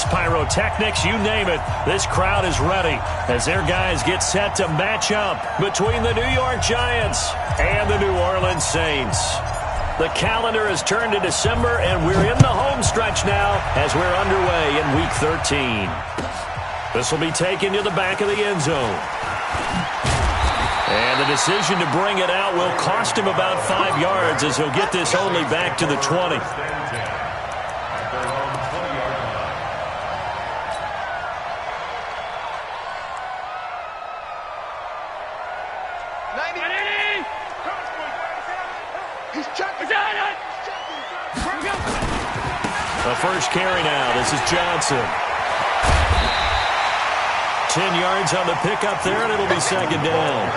fireworks, pyrotechnics, you name it. This crowd is ready as their guys get set to match up between the New York Giants and the New Orleans Saints. The calendar has turned to December, and we're in the home stretch now as we're underway in Week 13. This will be taken to the back of the end zone. And the decision to bring it out will cost him about 5 yards as he'll get this only back to the 20. The first carry now. This is Johnson. 10 yards on the pickup there, and it'll be second down.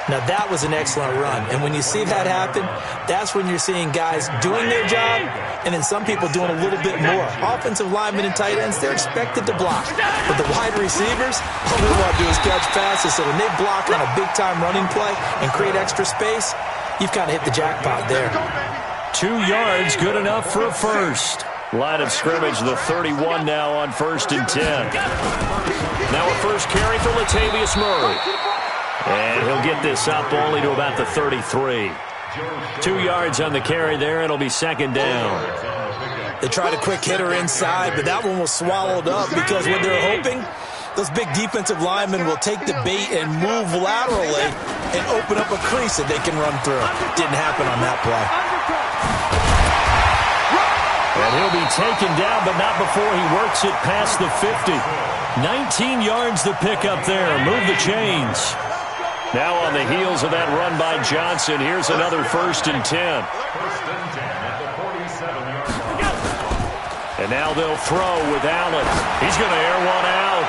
Now, that was an excellent run. And when you see that happen, that's when you're seeing guys doing their job and then some people doing a little bit more. Offensive linemen and tight ends, they're expected to block. But the wide receivers, all they want to do is catch passes. So when they block on a big-time running play and create extra space, you've kind of hit the jackpot there. 2 yards, good enough for a first. Line of scrimmage, the 31 now on 1st and 10. Now a first carry for Latavius Murray. And he'll get this up only to about the 33. 2 yards on the carry there, and it'll be second down. They tried a quick hitter inside, but that one was swallowed up because what they're hoping, those big defensive linemen will take the bait and move laterally and open up a crease that they can run through. Didn't happen on that play. And he'll be taken down, but not before he works it past the 50. 19 yards the pickup there. Move the chains. Now on the heels of that run by Johnson, here's another 1st and 10. And now they'll throw with Allen. He's going to air one out.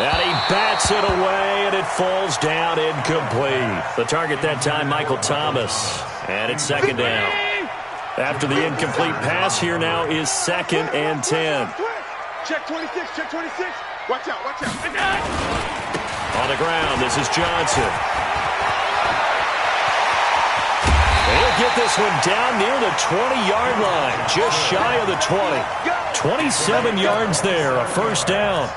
And he bats it away, and it falls down incomplete. The target that time, Michael Thomas. And it's second down. After the incomplete pass, here now is 2nd and 10. Check 26, check 26. Watch out, watch out. On the ground, this is Johnson. He'll get this one down near the 20-yard line, just shy of the 20. 27 yards there, a first down.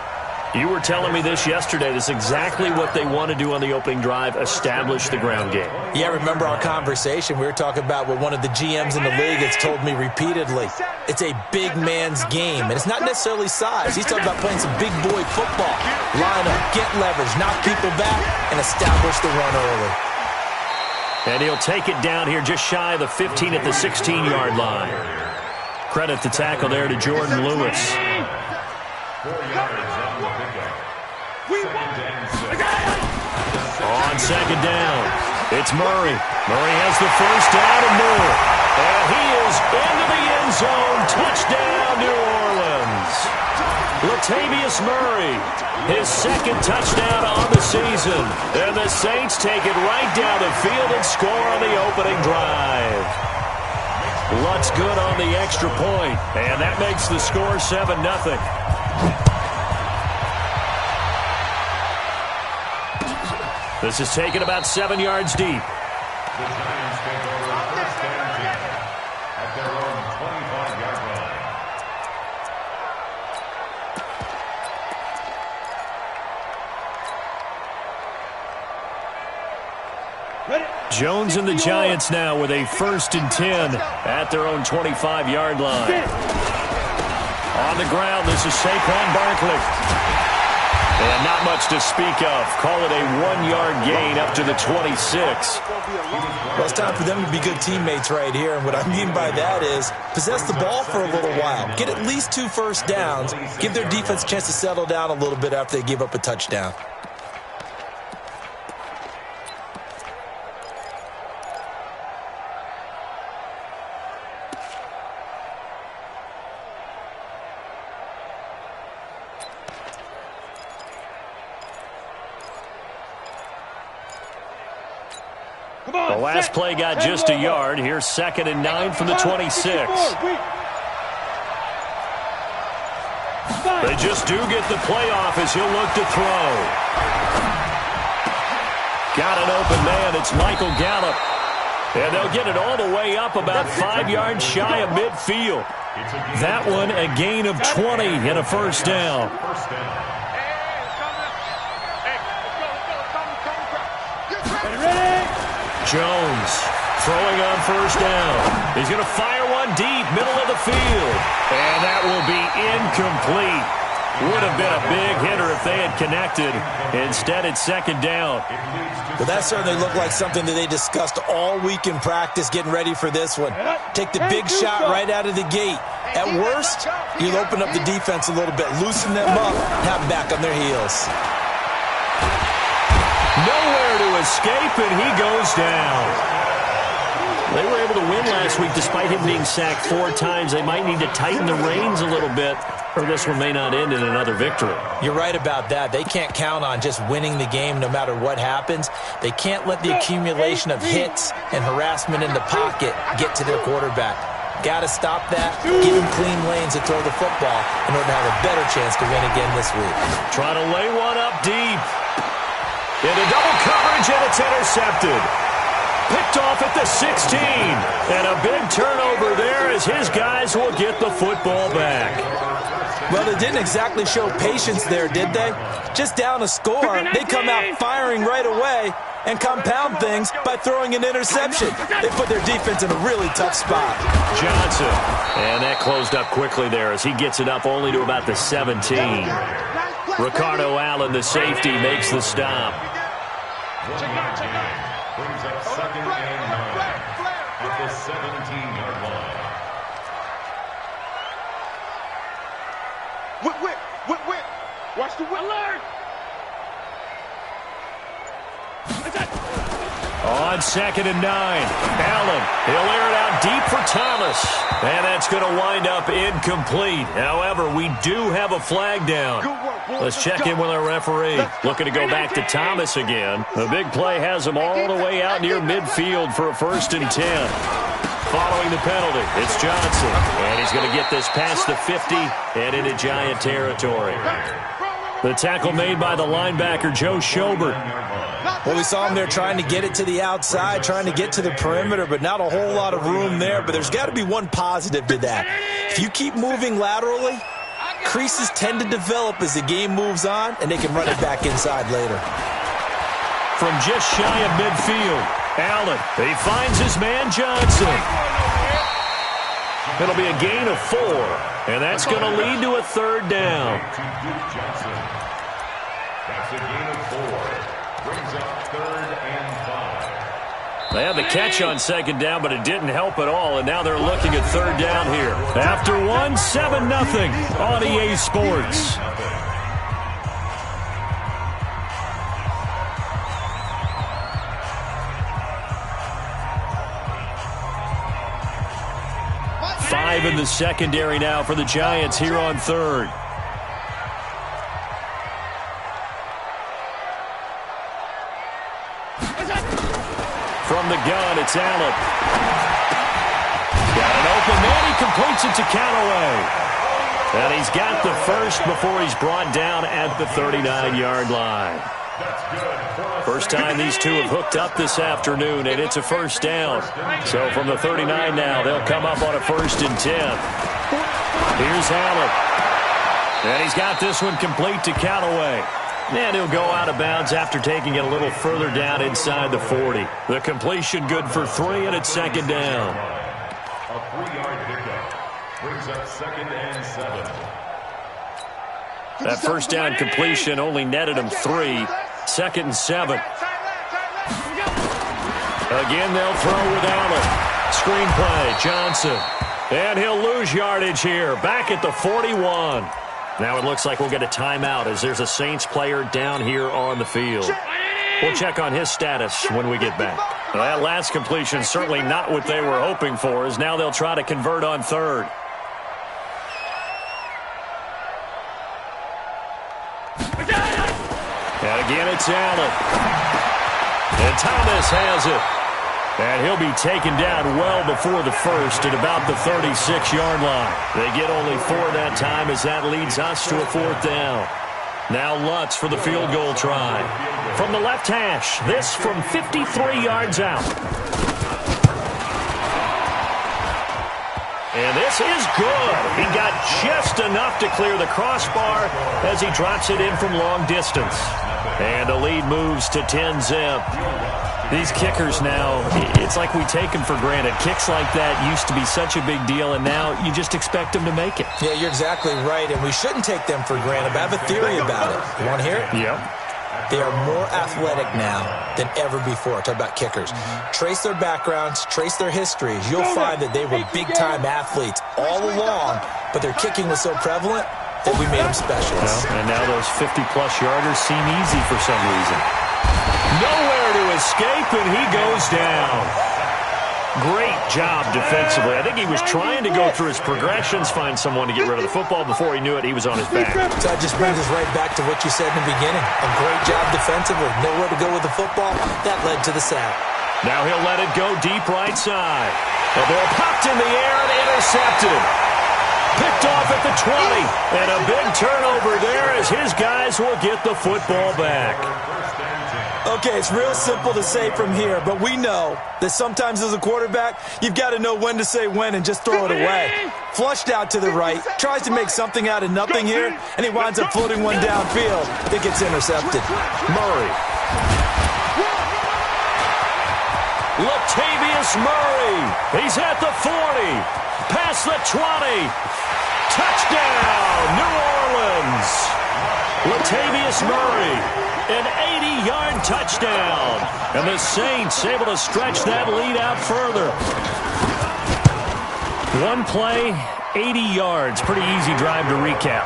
You were telling me this yesterday. This is exactly what they want to do on the opening drive, establish the ground game. Yeah, remember our conversation. We were talking about what one of the GMs in the league has told me repeatedly. It's a big man's game, and it's not necessarily size. He's talking about playing some big boy football. Line up, get leverage, knock people back, and establish the run early. And he'll take it down here just shy of the 15 at the 16-yard line. Credit the tackle there to Jordan Lewis. 4 yards on the pickup. On second down, it's Murray. Murray has the first down and more. And he is into the end zone. Touchdown, New Orleans. Latavius Murray, his 2nd touchdown on the season. And the Saints take it right down the field and score on the opening drive. Lutz good on the extra point. And that makes the score 7-0. This is taken about 7 yards deep. The Giants take over 1st and 10 at their own 25-yard line. Jones and the Giants now with a 1st and 10 at their own 25-yard line. On the ground, this is Saquon Barkley. And not much to speak of. Call it a 1-yard gain up to the 26. Well, it's time for them to be good teammates right here. And what I mean by that is possess the ball for a little while. Get at least 2 first downs. Give their defense a chance to settle down a little bit after they give up a touchdown. The last play got just a yard. Here's 2nd and 9 from the 26. They just do get the play off as he'll look to throw. Got an open man. It's Michael Gallup. And they'll get it all the way up about 5 yards shy of midfield. That one a gain of 20 and a first down. Jones throwing on first down. He's going to fire one deep, middle of the field. And that will be incomplete. Would have been a big hitter if they had connected. Instead, it's second down. Well, that certainly looked like something that they discussed all week in practice getting ready for this one. Take the big shot right out of the gate. At worst, you'll open up the defense a little bit, loosen them up, have them back on their heels. Nowhere to escape, and he goes down. They were able to win last week despite him being sacked 4 times. They might need to tighten the reins a little bit, or this one may not end in another victory. You're right about that. They can't count on just winning the game no matter what happens. They can't let the accumulation of hits and harassment in the pocket get to their quarterback. Got to stop that, give him clean lanes to throw the football in order to have a better chance to win again this week. Trying to lay one up deep. Into double coverage, and it's intercepted. Picked off at the 16. And a big turnover there as his guys will get the football back. Well, they didn't exactly show patience there, did they? Just down a score, they come out firing right away and compound things by throwing an interception. They put their defense in a really tough spot. Johnson. And that closed up quickly there as he gets it up only to about the 17. Ricardo Allen, the safety, makes the stop. Brings up second and 9 at the 17-yard line. Whip. Watch the whip. Alert! On second and 9. Allen, he'll air it out deep for Thomas. And that's going to wind up incomplete. However, we do have a flag down. Let's check in with our referee. Looking to go back to Thomas again. The big play has him all the way out near midfield for a 1st and 10. Following the penalty, it's Johnson. And he's going to get this past the 50 and into Giant territory. The tackle made by the linebacker, Joe Schobert. Well, we saw him there trying to get it to the outside, trying to get to the perimeter, but not a whole lot of room there. But there's got to be one positive to that. If you keep moving laterally, creases tend to develop as the game moves on, and they can run it back inside later. From just shy of midfield, Allen, he finds his man Johnson. It'll be a gain of 4, and that's going to lead to a 3rd down. That's a gain of 4. Brings up 3rd and 5. They had the catch on 2nd down, but it didn't help at all, and now they're looking at 3rd down here. After 7-0 on EA Sports. Five in the secondary now for the Giants here on 3rd. From the gun, it's Allen. Got an open man. He completes it to Callaway. And he's got the first before he's brought down at the 39-yard line. First time these two have hooked up this afternoon, and it's a 1st down. So from the 39 now, they'll come up on a 1st and 10. Here's Allen. And he's got this one complete to Callaway. And he'll go out of bounds after taking it a little further down inside the 40. The completion good for 3, and it's 2nd down. A 3-yard pickup brings up 2nd and 7. That 1st down completion only netted him 3. 2nd and 7. Again, they'll throw with Allen. Screenplay, Johnson. And he'll lose yardage here, back at the 41. Now it looks like we'll get a timeout as there's a Saints player down here on the field. We'll check on his status when we get back. That last completion certainly not what they were hoping for, as now they'll try to convert on 3rd. And again, it's Allen. And Thomas has it. And he'll be taken down well before the 1st at about the 36-yard line. They get only 4 that time as that leads us to a 4th down. Now Lutz for the field goal try. From the left hash, this from 53 yards out. And this is good. He got just enough to clear the crossbar as he drops it in from long distance. And the lead moves to 10-zip. These kickers now, it's like we take them for granted. Kicks like that used to be such a big deal, and now you just expect them to make it. Yeah, you're exactly right, and we shouldn't take them for granted. But I have a theory about it. You want to hear it? Yep. They are more athletic now than ever before. Talk about kickers. Trace their backgrounds, trace their histories. You'll find that they were big-time athletes all along, but their kicking was so prevalent that we made them specialists. Well, and now those 50-plus yarders seem easy for some reason. Nowhere to escape, and he goes down. Great job defensively. I think he was trying to go through his progressions, find someone to get rid of the football. Before he knew it, he was on his back. So that just brings us right back to what you said in the beginning. A great job defensively. Nowhere to go with the football. That led to the sack. Now he'll let it go deep right side. The ball popped in the air and intercepted. Picked off at the 20. And a big turnover there as his guys will get the football back. Okay, it's real simple to say from here, but we know that sometimes as a quarterback, you've got to know when to say when and just throw it away. Flushed out to the right, tries to make something out of nothing here, and he winds up floating one downfield that gets intercepted. Murray. Latavius Murray. He's at the 40. Past the 20. Touchdown, New Orleans. Latavius Murray. An 80-yard touchdown. And the Saints able to stretch that lead out further. One play, 80 yards. Pretty easy drive to recap.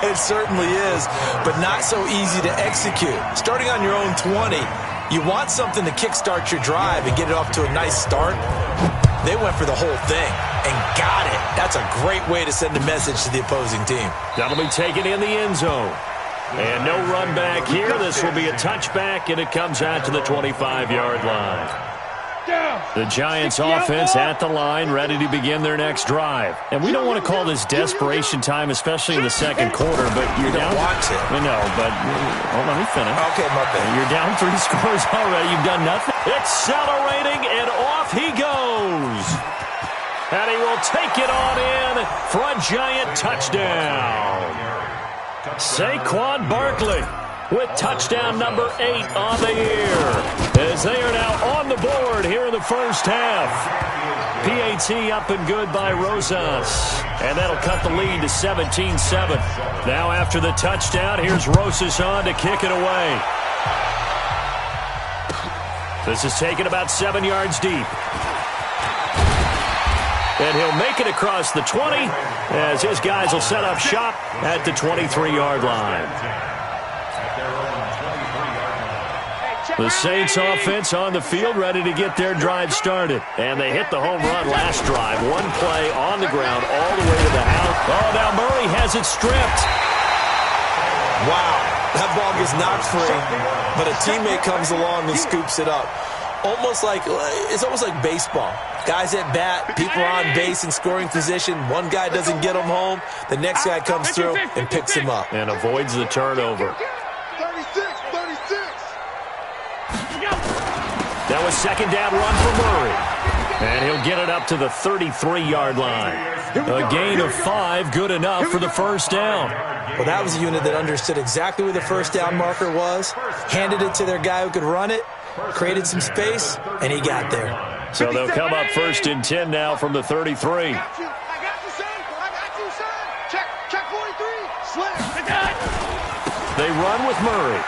It certainly is, but not so easy to execute. Starting on your own 20, you want something to kickstart your drive and get it off to a nice start. They went for the whole thing and got it. That's a great way to send a message to the opposing team. That'll be taken in the end zone. And no run back here. This will be a touchback, and it comes out to the 25-yard line. The Giants offense at the line, ready to begin their next drive. And we don't want to call this desperation time, especially in the second quarter, but you're down. Watch it. I know, but let me finish. Okay, my bad. You're down 3 scores already. You've done nothing. Accelerating, and off he goes. And he will take it on in for a Giant touchdown. Saquon Barkley with touchdown number 8 on the year as they are now on the board here in the first half. PAT up and good by Rosas, and that'll cut the lead to 17-7. Now after the touchdown, here's Rosas on to kick it away. This is taken about 7 yards deep. And he'll make it across the 20 as his guys will set up shop at the 23-yard line. The Saints offense on the field ready to get their drive started. And they hit the home run last drive. One play on the ground all the way to the house. Oh, now Murray has it stripped. Wow, that ball gets knocked free, but a teammate comes along and scoops it up. It's almost like baseball. Guys at bat, people are on base in scoring position. One guy doesn't get him home. The next guy comes through and picks him up. And avoids the turnover. 36. That was second down run for Murray. And he'll get it up to the 33-yard line. A gain of 5, good enough for the first down. Well, that was a unit that understood exactly where the first down marker was, handed it to their guy who could run it, created some space, and he got there. So they'll come up 1st and 10 now from the 33. I got you, son. Check 43. Slip. They run with Murray.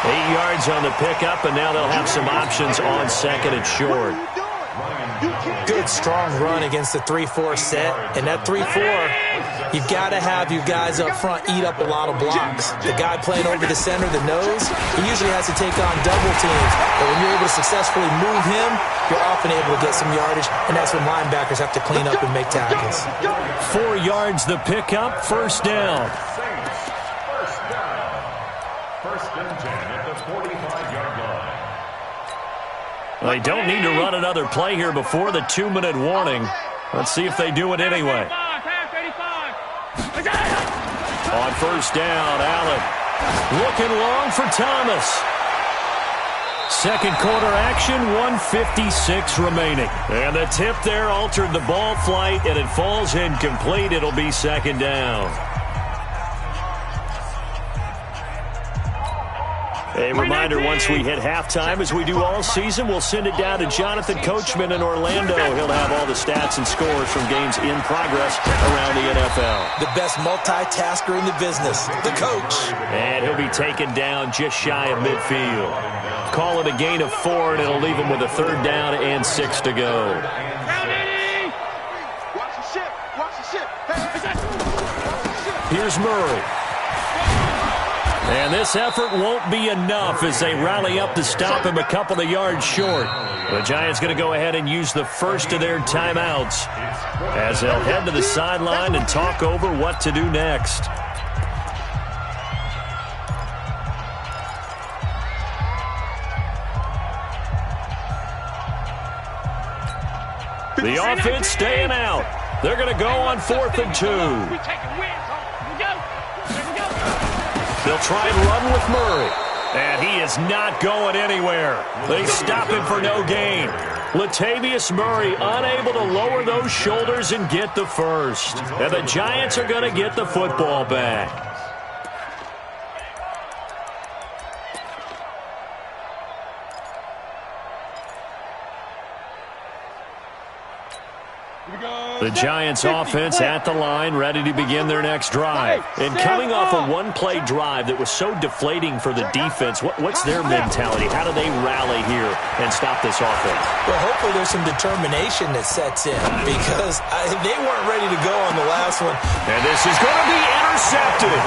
8 yards on the pickup, and now they'll have some options on second and short. Good, strong run against the 3-4 set. And that 3-4, you've got to have your guys up front eat up a lot of blocks. The guy playing over the center, the nose, he usually has to take on double teams. But when you're able to successfully move him, you're often able to get some yardage, and that's when linebackers have to clean up and make tackles. 4 yards the pickup, first down. First and 10 at the 45-yard line. They don't need to run another play here before the 2-minute warning. Let's see if they do it anyway. On first down, Allen looking long for Thomas. Second quarter action, 1:56 remaining. And the tip there altered the ball flight, and it falls incomplete. It'll be second down. A reminder, once we hit halftime, as we do all season, we'll send it down to Jonathan Coachman in Orlando. He'll have all the stats and scores from games in progress around the NFL. The best multitasker in the business, the coach. And he'll be taken down just shy of midfield. Call it a gain of 4, and it'll leave him with a third down and 6 to go. Watch the ship. Watch the ship. Here's Murray. And this effort won't be enough as they rally up to stop him a couple of yards short. The Giants going to go ahead and use the first of their timeouts as they'll head to the sideline and talk over what to do next. The offense staying out. They're going to go on 4th and 2. They'll try and run with Murray. And he is not going anywhere. They stop him for no gain. Latavius Murray unable to lower those shoulders and get the first. And the Giants are going to get the football back. The Giants offense at the line, ready to begin their next drive. And coming off a one-play drive that was so deflating for the defense, what's their mentality? How do they rally here and stop this offense? Well, hopefully there's some determination that sets in because they weren't ready to go on the last one. And this is going to be intercepted.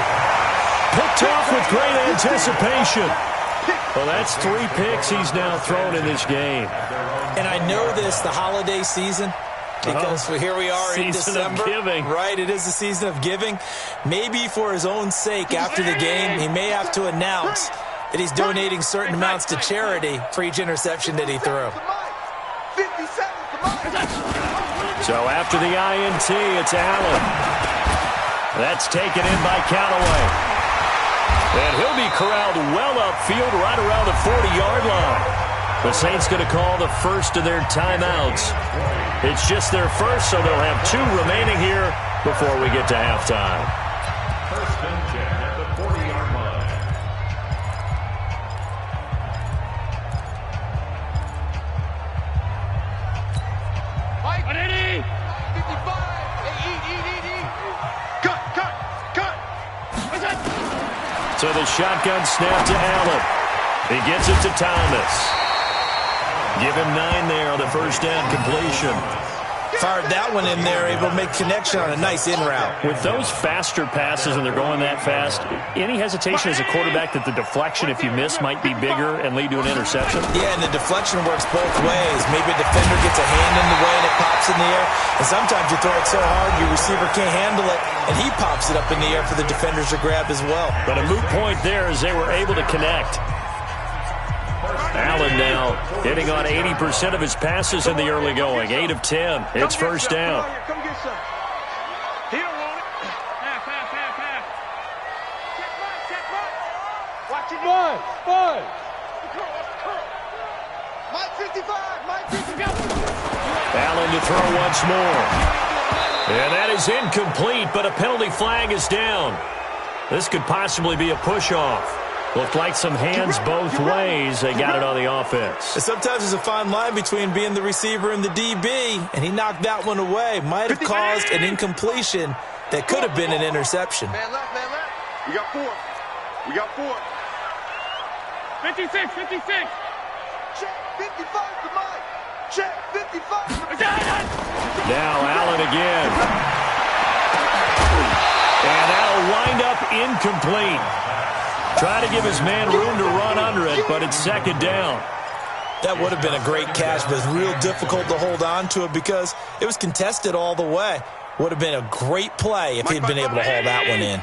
Picked off with great anticipation. Well, that's 3 picks he's now thrown in this game. And I know this, the holiday season, because here we are in December, right? It is the season of giving. Maybe for his own sake, after the game, he may have to announce that he's donating certain amounts to charity for each interception that he threw. So after the INT, it's Allen. That's taken in by Callaway. And he'll be corralled well upfield right around the 40-yard line. The Saints going to call the first of their timeouts. It's just their first, so they'll have 2 remaining here before we get to halftime. First and 10 at the 40-yard line. Mike. 55. Hey, eat. Cut. So the shotgun snap to Allen. He gets it to Thomas. Give him 9 there on the first down completion. Fired that one in there, able to make connection on a nice in route. With those faster passes and they're going that fast, any hesitation as a quarterback that the deflection, if you miss, might be bigger and lead to an interception? Yeah, and the deflection works both ways. Maybe a defender gets a hand in the way and it pops in the air. And sometimes you throw it so hard your receiver can't handle it, and he pops it up in the air for the defenders to grab as well. But a moot point there as they were able to connect. Allen now hitting on 80% of his passes in the early going. 8 of 10. It's first down. Come get some. He don't want it. Pass. Check mark. Watch it. One. Mike 55. Allen to throw once more. And that is incomplete, but a penalty flag is down. This could possibly be a push-off. Looked like some hands both ways. They got it on the offense. Sometimes there's a fine line between being the receiver and the DB, and he knocked that one away. Might have caused an incompletion that could have been an interception. Man left. We got 4. 56. Check 55 to Mike. Check 55. Now Allen again. And that'll wind up incomplete. Try to give his man room to run under it, but it's second down. That would have been a great catch, but it's real difficult to hold on to it because it was contested all the way. Would have been a great play if he'd been able to haul that one in.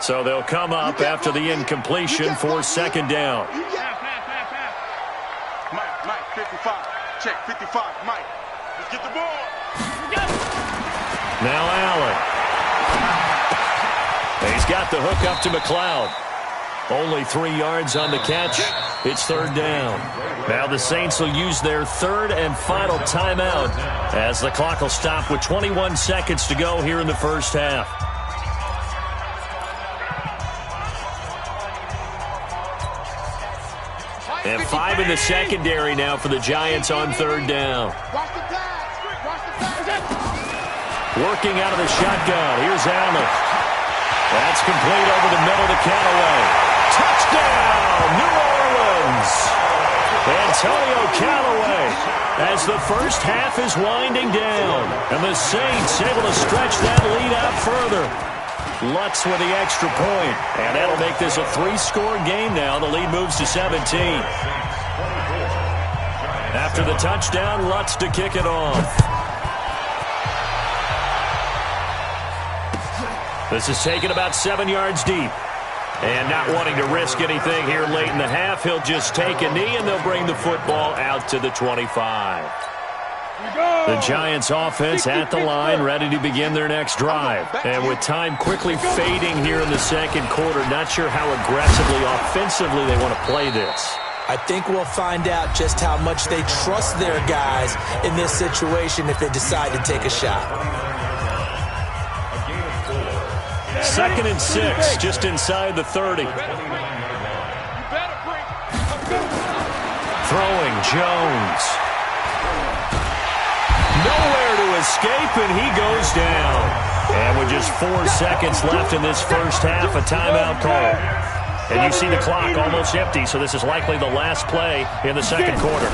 So they'll come up after the incompletion for second down. Mike 55. Check 55. Mike. Let's get the ball. Now Allen. He's got the hook up to McLeod. Only 3 yards on the catch. It's third down. Now the Saints will use their third and final timeout as the clock will stop with 21 seconds to go here in the first half. And 5 in the secondary now for the Giants on third down. Working out of the shotgun. Here's Allen. That's complete over the middle to Callaway. Touchdown, New Orleans. Antonio Callaway as the first half is winding down. And the Saints able to stretch that lead out further. Lutz with the extra point. And that'll make this a 3-score game now. The lead moves to 17. After the touchdown, Lutz to kick it off. This is taken about 7 yards deep. And not wanting to risk anything here late in the half, he'll just take a knee and they'll bring the football out to the 25. The Giants offense at the line, ready to begin their next drive. And with time quickly fading here in the second quarter, not sure how aggressively, offensively they want to play this. I think we'll find out just how much they trust their guys in this situation if they decide to take a shot. 2nd and 6, just inside the 30. Throwing, Jones. Nowhere to escape, and he goes down. And with just 4 seconds left in this first half, a timeout call. And you see the clock almost empty, so this is likely the last play in the second quarter.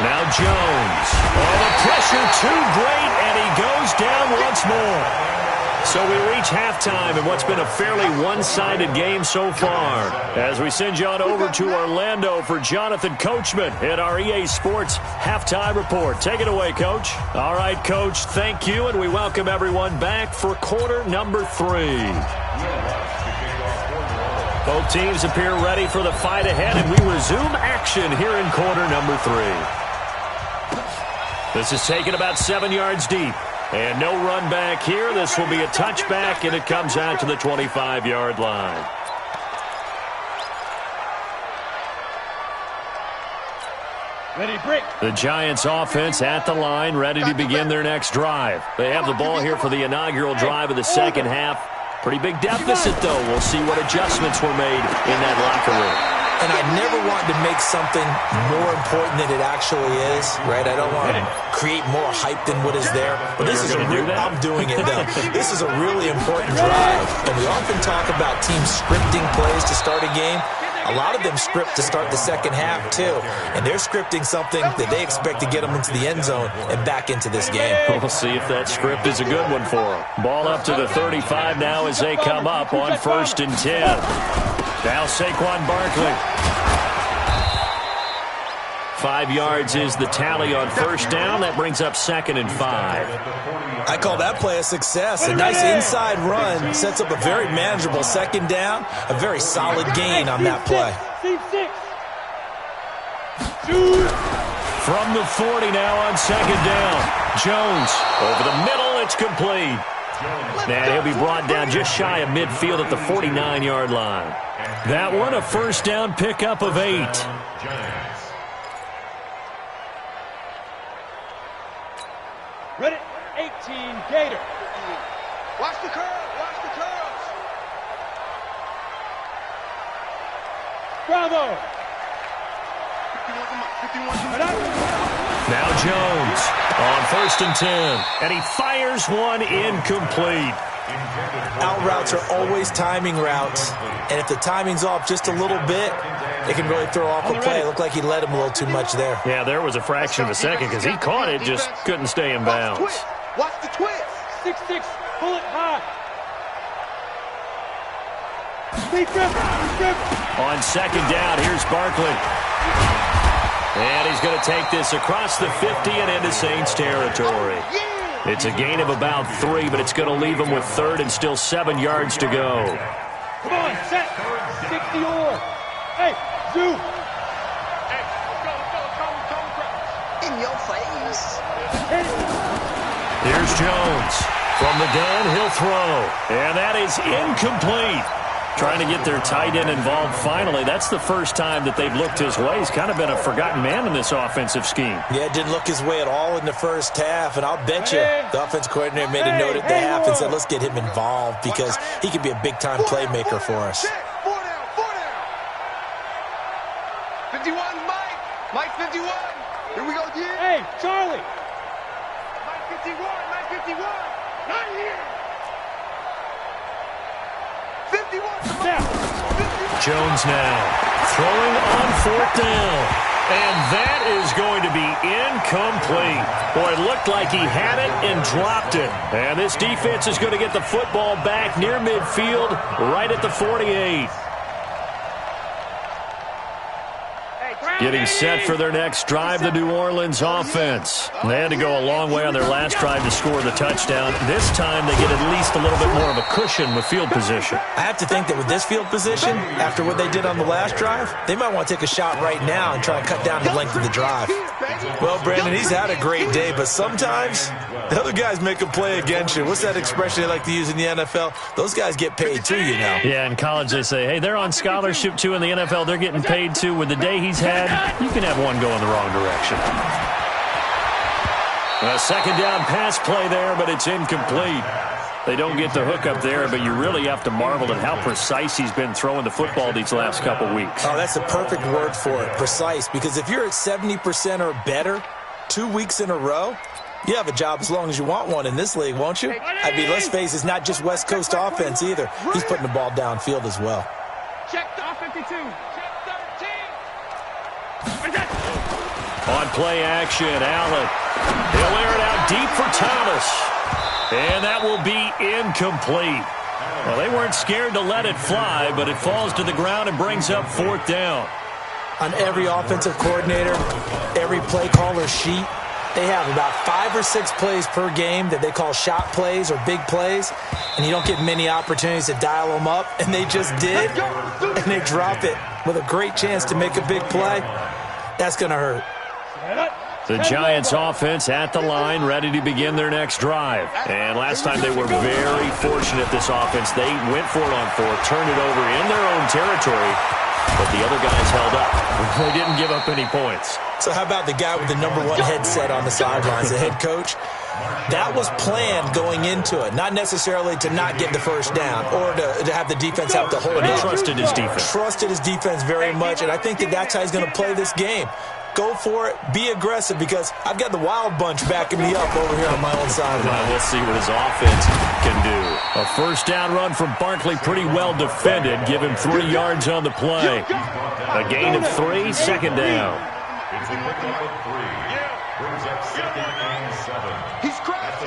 Now Jones. Oh, the pressure too great, and he goes down once more. So we reach halftime in what's been a fairly one-sided game so far. As we send you on over to Orlando for Jonathan Coachman at our EA Sports Halftime Report. Take it away, Coach. All right, Coach, thank you, and we welcome everyone back for quarter number 3. Both teams appear ready for the fight ahead, and we resume action here in quarter number 3. This is taken about 7 yards deep. And no run back here. This will be a touchback, and it comes out to the 25-yard line. Ready, break. The Giants offense at the line, ready to begin their next drive. They have the ball here for the inaugural drive of the second half. Pretty big deficit, though. We'll see what adjustments were made in that locker room. And I never want to make something more important than it actually is, right? I don't want to create more hype than what is there. But this is I'm doing it, though. This is a really important drive. And we often talk about teams scripting plays to start a game. A lot of them script to start the second half, too. And they're scripting something that they expect to get them into the end zone and back into this game. We'll see if that script is a good one for them. Ball up to the 35 now as they come up on 1st and 10. Now Saquon Barkley. 5 yards is the tally on first down. That brings up 2nd and 5. I call that play a success. A nice inside run sets up a very manageable second down. A very solid gain on that play. From the 40 now on 2nd down. Jones over the middle. It's complete. And he'll be brought down just shy of midfield at the 49-yard line. That one, a first down pickup of 8. Ready, 18, Gator. Watch the curve, watch the curves. Bravo. 51. Now Jones on 1st and 10. And he fires one incomplete. Out routes are always timing routes. And if the timing's off just a little bit, it can really throw off a play. It looked like he led him a little too much there. Yeah, there was a fraction of a second because he caught it, just couldn't stay in bounds. Watch the twist. 6-6, pull it high. On 2nd down, here's Barkley. And he's going to take this across the 50 and into Saints territory. It's a gain of about 3, but it's going to leave him with 3rd and still 7 yards to go. Come on, set. 60 or. Hey, Zoo. Hey, let's go. In your face. Here's Jones. From the gun, he'll throw. And that is incomplete. Trying to get their tight end involved finally. That's the first time that they've looked his way. He's kind of been a forgotten man in this offensive scheme. Yeah, it didn't look his way at all in the first half, and I'll bet you the offense coordinator made a note at the half and said, let's get him involved because he could be a big-time playmaker for us. 51, Mike. Mike 51. Here we go, G. Hey, Charlie. Mike 51. Mike 51. Not here. 51. Jones now throwing on 4th down. And that is going to be incomplete. Boy, it looked like he had it and dropped it. And this defense is going to get the football back near midfield, right at the 48. Getting set for their next drive, the New Orleans offense. They had to go a long way on their last drive to score the touchdown. This time they get at least a little bit more of a cushion with field position. I have to think that with this field position, after what they did on the last drive, they might want to take a shot right now and try and cut down the length of the drive. Well, Brandon, he's had a great day, but sometimes the other guys make a play against you. What's that expression they like to use in the NFL? Those guys get paid too, you know. Yeah, in college they say, hey, they're on scholarship too. In the NFL, they're getting paid too. With the day he's had, you can have one go in the wrong direction. A second down pass play there, but it's incomplete. They don't get the hook up there, but you really have to marvel at how precise he's been throwing the football these last couple weeks. Oh, that's the perfect word for it, precise, because if you're at 70% or better 2 weeks in a row, you have a job as long as you want one in this league, won't you? I mean, let's face it, it's not just West Coast offense either. He's putting the ball downfield as well. Check the 52. Check 13. On play action, Allen. He'll air it out deep for Thomas. And that will be incomplete. Well, they weren't scared to let it fly, but it falls to the ground and brings up 4th down. On every offensive coordinator, every play caller sheet, they have about 5 or 6 plays per game that they call shot plays or big plays, and you don't get many opportunities to dial them up, and they just did, and they drop it with a great chance to make a big play. That's going to hurt. The Giants offense at the line, ready to begin their next drive. And last time they were very fortunate, this offense. They went for it on 4th, turned it over in their own territory, but the other guys held up. They didn't give up any points. So how about the guy with the #1 headset on the sidelines, the head coach? That was planned going into it, not necessarily to not get the first down or to have the defense have to hold it. But he trusted his defense. Trusted his defense very much, and I think that's how he's going to play this game. Go for it. Be aggressive because I've got the wild bunch backing me up over here on my own side. Well, we'll see what his offense can do. A first down run from Barkley, pretty well defended. Give him 3 yards on the play. A gain of 3, second down. It's a pickup of 3. Brings up 2nd and 7. He's cracked.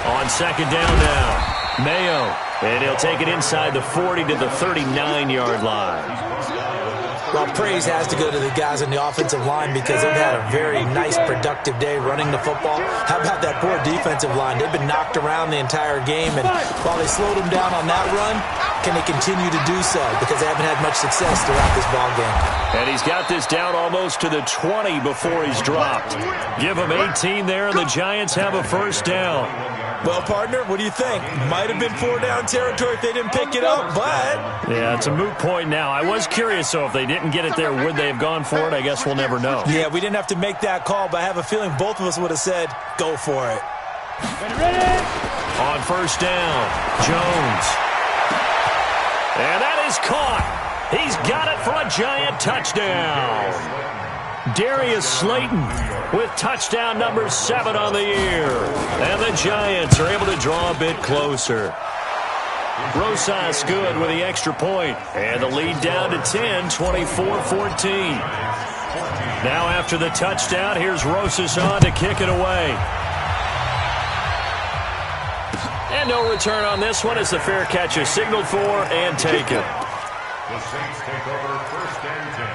On second down now, Mayo. And he'll take it inside the 40 to the 39-yard line. Well, praise has to go to the guys on the offensive line because they've had a very nice, productive day running the football. How about that poor defensive line? They've been knocked around the entire game, and while they slowed them down on that run, can they continue to do so? Because they haven't had much success throughout this ball game. And he's got this down almost to the 20 before he's dropped. Give him 18 there, and the Giants have a first down. Well, partner, what do you think? Might have been 4-down territory if they didn't pick it up, but... Yeah, it's a moot point now. I was curious, so if they didn't get it there, would they have gone for it? I guess we'll never know. Yeah, we didn't have to make that call, but I have a feeling both of us would have said, go for it. Ready? On first down, Jones. And that is caught. He's got it for a Giant touchdown. Darius Slayton with touchdown number 7 on the year. And the Giants are able to draw a bit closer. Rosas good with the extra point. And the lead down to 10, 24-14. Now after the touchdown, here's Rosas on to kick it away. And no return on this one as the fair catch is signaled for and taken. The Saints take over 1st and 10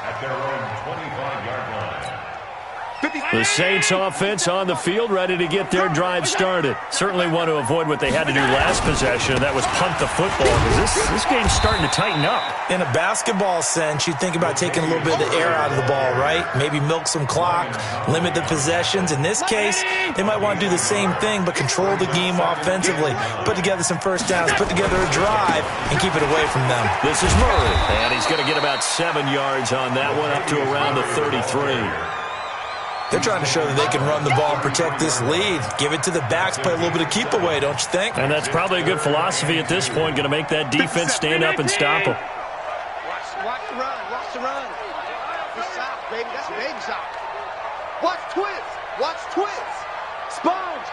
at their own 25-yard line. The Saints offense on the field, ready to get their drive started. Certainly want to avoid what they had to do last possession, and that was punt the football, because this game's starting to tighten up. In a basketball sense, you think about taking a little bit of the air out of the ball, right? Maybe milk some clock, limit the possessions. In this case, they might want to do the same thing, but control the game offensively. Put together some first downs, put together a drive, and keep it away from them. This is Murray, and he's going to get about 7 yards on that one, up to around the 33. They're trying to show that they can run the ball and protect this lead. Give it to the backs, play a little bit of keep away, don't you think? And that's probably a good philosophy at this point, going to make that defense stand up and stop them. Watch the run. Watch the run. That's soft, baby. That's baby soft. Watch twist. Watch twist. Sponge.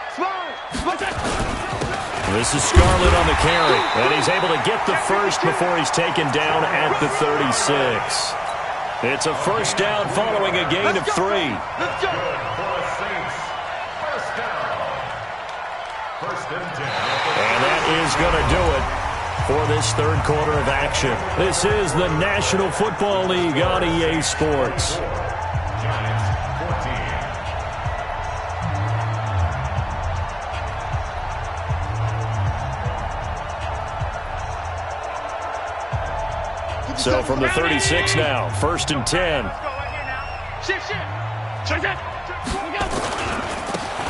This is Scarlett on the carry, and he's able to get the first before he's taken down at the 36. It's a first down following a gain of 3. Let's go. And that is going to do it for this third quarter of action. This is the National Football League on EA Sports. So from the 36 now, 1st and 10.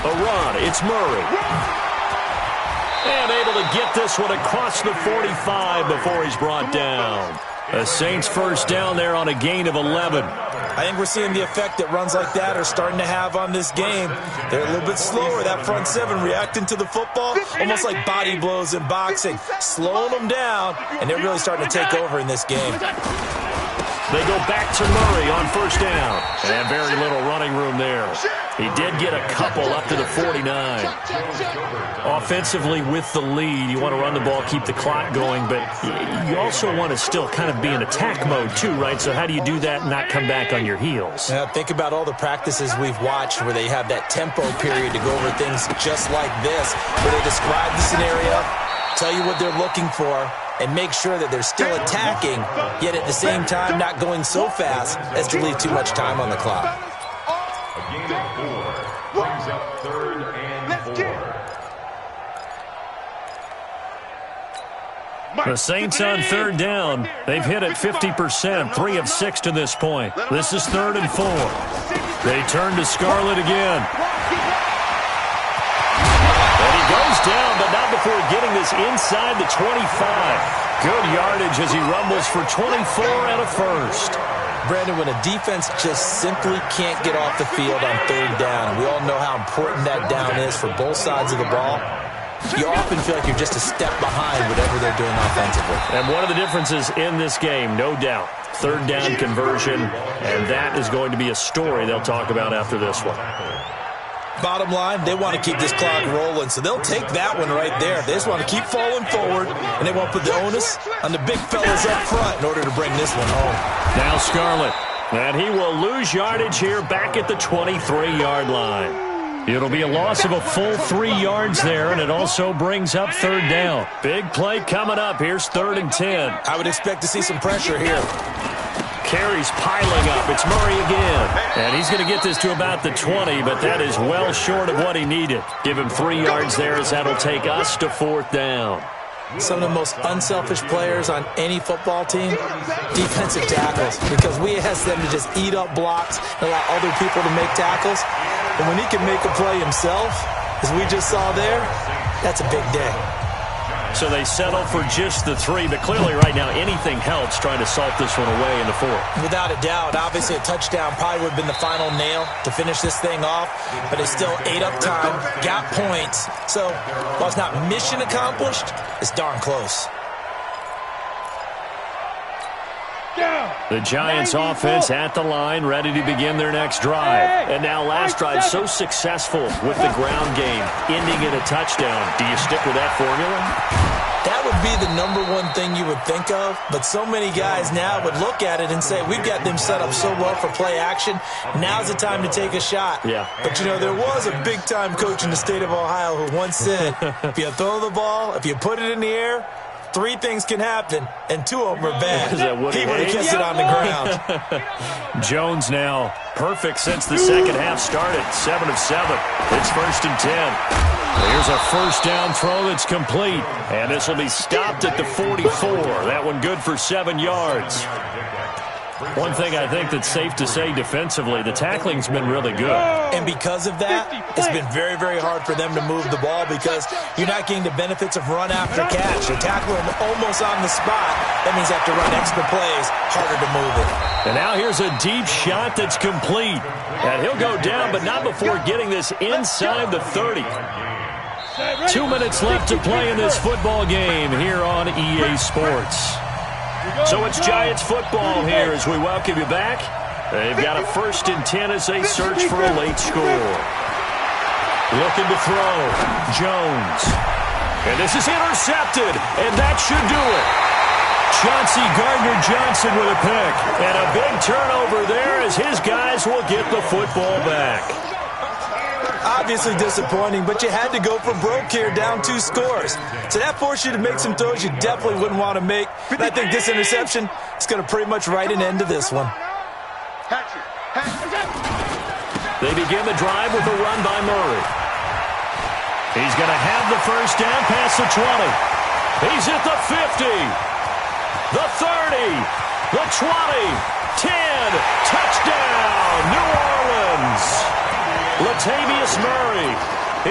A run, it's Murray. And able to get this one across the 45 before he's brought down. A Saints first down there on a gain of 11. I think we're seeing the effect that runs like that are starting to have on this game. They're a little bit slower, that front seven, reacting to the football, almost like body blows in boxing, slowing them down, and they're really starting to take over in this game. They go back to Murray on first down. And very little running room there. He did get a couple up to the 49. Offensively with the lead, you want to run the ball, keep the clock going, but you also want to still kind of be in attack mode too, right? So how do you do that and not come back on your heels? Think about all the practices we've watched where they have that tempo period to go over things just like this, where they describe the scenario, tell you what they're looking for, and make sure that they're still attacking, yet at the same time not going so fast as to leave too much time on the clock. A gain of 4 brings up 3rd and 4. The Saints on third down. They've hit it 50%, 3 of 6 to this point. This is 3rd and 4. They turn to Scarlett again. And he goes down, but not before getting this inside the 25. Good yardage as he rumbles for 24 and a first. Brandon, when a defense just simply can't get off the field on third down, and we all know how important that down is for both sides of the ball, you often feel like you're just a step behind whatever they're doing offensively. And one of the differences in this game, no doubt, third down conversion, and that is going to be a story they'll talk about after this one. Bottom line, they want to keep this clock rolling, so they'll take that one right there. They just want to keep falling forward, and they want to put the onus on the big fellas up front in order to bring this one home. Now Scarlett, and he will lose yardage here back at the 23-yard line. It'll be a loss of a full 3 yards there, and it also brings up third down. Big play coming up. Here's 3rd and 10. I would expect to see some pressure here. Carries piling up. It's Murray again. And he's going to get this to about the 20, but that is well short of what he needed. Give him 3 yards there as that'll take us to 4th down. Some of the most unselfish players on any football team, defensive tackles, because we ask them to just eat up blocks and allow other people to make tackles. And when he can make a play himself, as we just saw there, that's a big day. So they settle for just the 3, but clearly right now anything helps trying to salt this one away in the 4th. Without a doubt, obviously a touchdown probably would have been the final nail to finish this thing off, but it's still ate up time, got points. So while it's not mission accomplished, it's darn close. The Giants offense at the line, ready to begin their next drive. And now last drive so successful with the ground game, ending in a touchdown. Do you stick with that formula? That would be the number one thing you would think of, but so many guys now would look at it and say, we've got them set up so well for play action, now's the time to take a shot. Yeah. But, you know, there was a big-time coach in the state of Ohio who once said, if you throw the ball, if you put it in the air, three things can happen, and two of them are bad. Is that what he would have kissed it on the ground. Jones now perfect since the second half started. 7 of 7. It's 1st and 10. Here's a first down throw that's complete. And this will be stopped at the 44. That one good for 7 yards. One thing I think that's safe to say defensively, the tackling's been really good. And because of that, it's been very, very hard for them to move the ball because you're not getting the benefits of run after catch. You tackle them almost on the spot. That means you have to run extra plays, harder to move it. And now here's a deep shot that's complete. And he'll go down, but not before getting this inside the 30. 2 minutes left to play in this football game here on EA Sports. So it's Giants football here as we welcome you back. They've got a 1st and 10 as they search for a late score. Looking to throw. Jones. And this is intercepted, and that should do it. Chauncey Gardner-Johnson with a pick. And a big turnover there as his guys will get the football back. Obviously disappointing, but you had to go for broke here, down 2 scores. So that forced you to make some throws you definitely wouldn't want to make. And I think this interception is going to pretty much write an end to this one. They begin the drive with a run by Murray. He's going to have the first down past the 20. He's at the 50, the 30, the 20, 10, touchdown, New Orleans. Latavius Murray,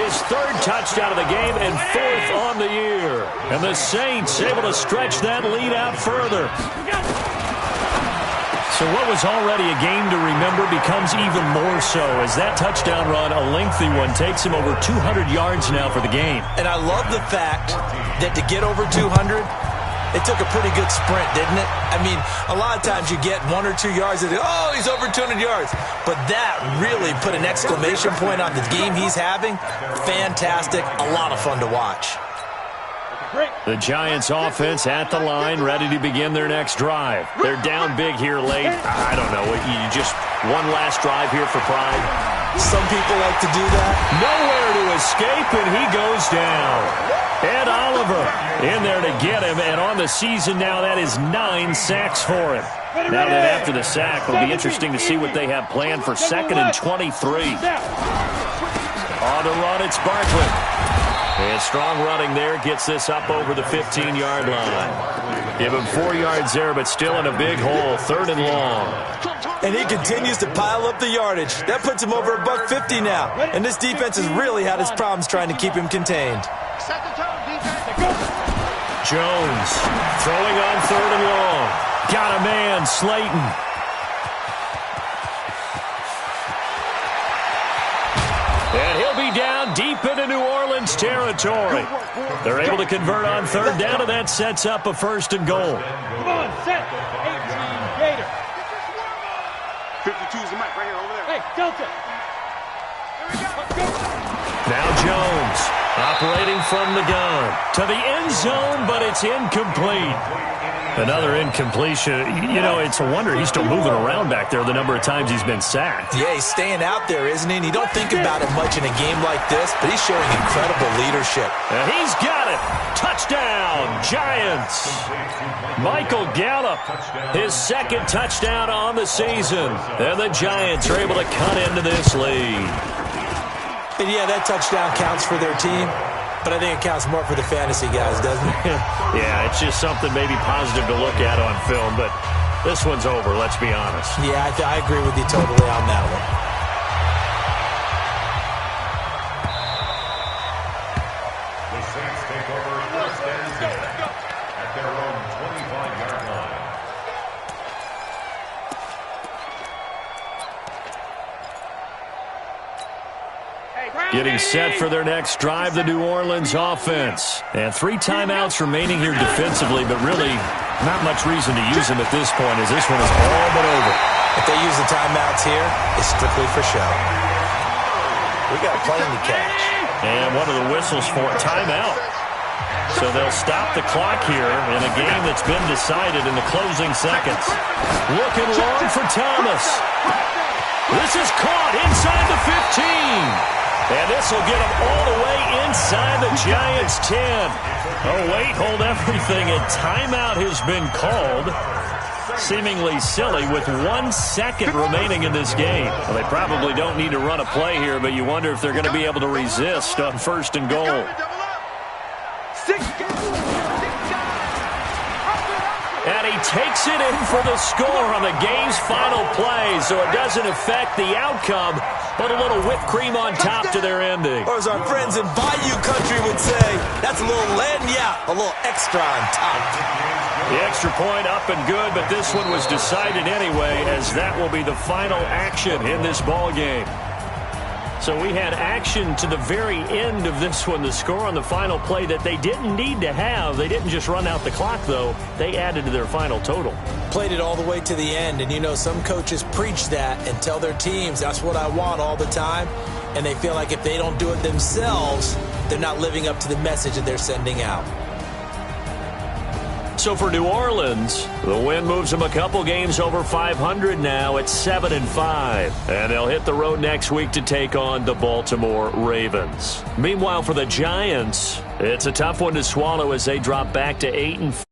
his 3rd touchdown of the game and 4th on the year. And the Saints able to stretch that lead out further. So what was already a game to remember becomes even more so as that touchdown run, a lengthy one, takes him over 200 yards now for the game. And I love the fact that to get over 200, it took a pretty good sprint, didn't it? I mean, a lot of times you get 1 or 2 yards and oh, he's over 200 yards. But that really put an exclamation point on the game he's having. Fantastic. A lot of fun to watch. The Giants offense at the line, ready to begin their next drive. They're down big here late. I don't know. You just one last drive here for pride. Some people like to do that. Nowhere to escape, and he goes down. Ed Oliver in there to get him, and on the season now, that is 9 sacks for him. Now that after the sack, it'll be interesting to see what they have planned for 2nd and 23. On the run, it's Barkley. And strong running there gets this up over the 15-yard line. Give him 4 yards there, but still in a big hole, 3rd and long. And he continues to pile up the yardage. That puts him over $150 now. And this defense has really had its problems trying to keep him contained. Jones throwing on 3rd and long. Got a man, Slayton. And he'll be down deep into New Orleans territory. They're able to convert on 3rd down, and that sets up a 1st and goal. Come on, set. 18 Gator. 52 is the mic right here over there. Hey, Delta. Now Jones operating from the gun to the end zone, but it's incomplete. Another incompletion. You know, it's a wonder he's still moving around back there the number of times he's been sacked. Yeah, he's staying out there, isn't he? And you don't think about it much in a game like this, but he's showing incredible leadership. And he's got it. Touchdown, Giants. Michael Gallup, his 2nd touchdown on the season. And the Giants are able to cut into this lead. And yeah, that touchdown counts for their team, but I think it counts more for the fantasy guys, doesn't it? Yeah, it's just something maybe positive to look at on film, but this one's over, let's be honest. Yeah, I agree with you totally on that one. The Saints take over 1st and 10 at their own 25-yard line. Getting set for their next drive, the New Orleans offense. And 3 timeouts remaining here defensively, but really not much reason to use them at this point as this one is all but over. If they use the timeouts here, it's strictly for show. We got a plane to catch. And one of the whistles for timeout. So they'll stop the clock here in a game that's been decided in the closing seconds. Looking long for Thomas. This is caught inside the 15. And this will get them all the way inside the Giants' 10. Oh, wait, hold everything. A timeout has been called. Seemingly silly with 1 second remaining in this game. Well, they probably don't need to run a play here, but you wonder if they're going to be able to resist on 1st and goal. And he takes it in for the score on the game's final play, so it doesn't affect the outcome, but a little whipped cream on top to their ending. Or as our friends in Bayou Country would say, that's a little lagniappe, a little extra on top. The extra point up and good, but this one was decided anyway, as that will be the final action in this ball game. So we had action to the very end of this one. The score on the final play that they didn't need to have. They didn't just run out the clock, though. They added to their final total. Played it all the way to the end, and you know some coaches preach that and tell their teams, that's what I want all the time, and they feel like if they don't do it themselves, they're not living up to the message that they're sending out. So for New Orleans, the win moves them a couple games over 500 now at 7-5. And they'll hit the road next week to take on the Baltimore Ravens. Meanwhile, for the Giants, it's a tough one to swallow as they drop back to 8-4.